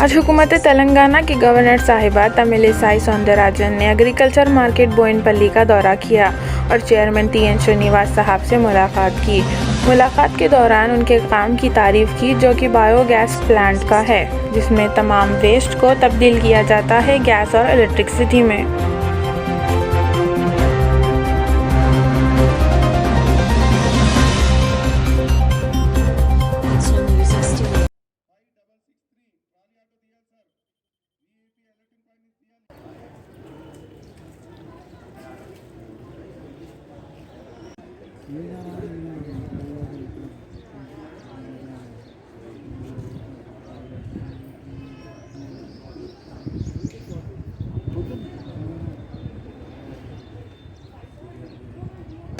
आज हुकूमत तेलंगाना की गवर्नर साहिबा तमिलिसाई सौंदरराजन ने एग्रीकल्चर मार्केट बोयिनपल्ली का दौरा किया और चेयरमैन TN श्रीनिवास साहब से मुलाकात की। मुलाकात के दौरान उनके काम की तारीफ की, जो कि बायोगैस प्लांट का है, जिसमें तमाम वेस्ट को तब्दील किया जाता है गैस और इलेक्ट्रिसिटी में।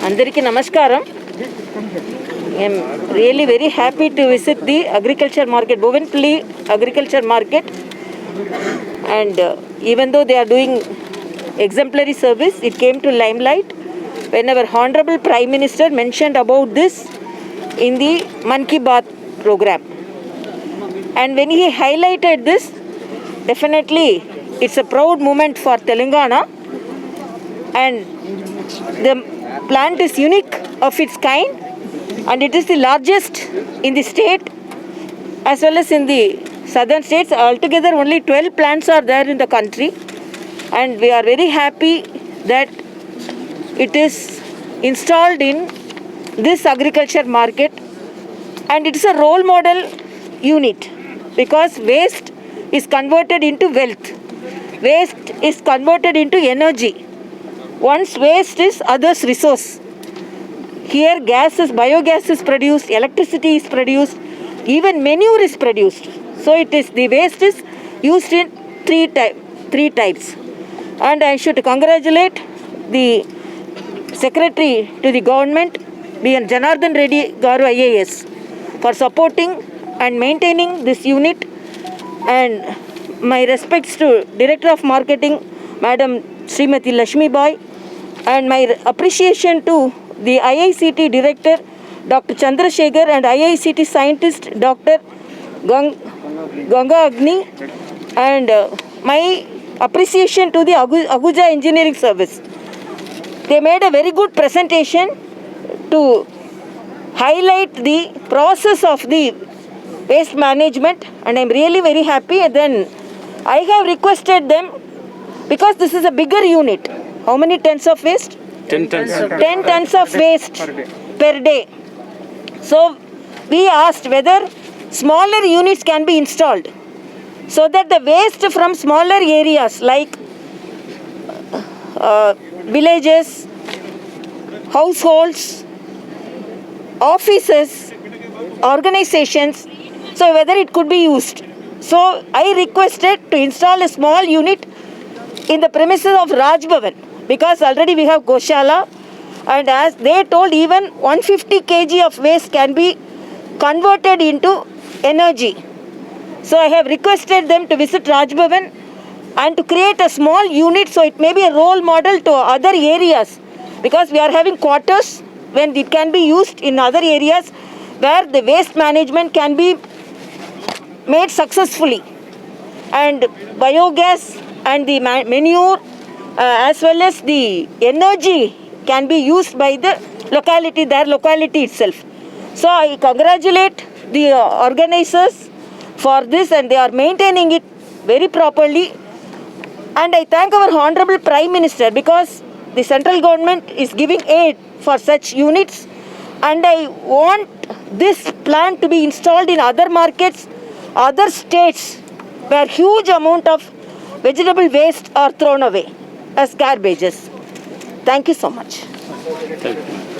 అందరికీ నమస్కారం. I am really very happy to visit the agriculture market, Bovenpalli agriculture market, and even though they are doing exemplary service, it came to limelight when our Honorable Prime Minister mentioned about this in the Mann Ki Baat program. And when he highlighted this, definitely it's a proud moment for Telangana, and the plant is unique of its kind, and it is the largest in the state as well as in the southern states. Altogether only 12 plants are there in the country, and we are very happy that it is installed in this agriculture market, and it is a role model unit because waste is converted into wealth. Waste is converted into energy. Once waste is others' resource. Here biogas is produced, electricity is produced, even manure is produced. So the waste is used in three types. And I should congratulate the Secretary to the government, B.N. Janardhan Reddy Garu IAS, for supporting and maintaining this unit. And my respects to Director of Marketing, Madam Srimati Lakshmi Bai, and my appreciation to the IICT Director, Dr. Chandrasekhar, and IICT Scientist, Dr. Ganga Agni, and my appreciation to the Aguja Engineering Service. They made a very good presentation to highlight the process of the waste management, and I am really very happy. And then I have requested them, because this is a bigger unit. How many tons of waste? 10 tons. 10 tons of waste per day. So we asked whether smaller units can be installed, so that the waste from smaller areas like villages, households, offices, organizations, so whether it could be used. So I requested to install a small unit in the premises of Raj Bhavan, because already we have Goshala, and as they told, even 150 kg of waste can be converted into energy. So I have requested them to visit Raj Bhavan and to create a small unit, so it may be a role model to other areas, because we are having quarters when it can be used in other areas where the waste management can be made successfully, and biogas and the manure as well as the energy can be used by the locality itself. So I congratulate the organizers for this, and they are maintaining it very properly. And I thank our Honorable Prime Minister, because the central government is giving aid for such units, and I want this plant to be installed in other markets, other states where huge amount of vegetable waste are thrown away as garbages. Thank you so much. Thank you.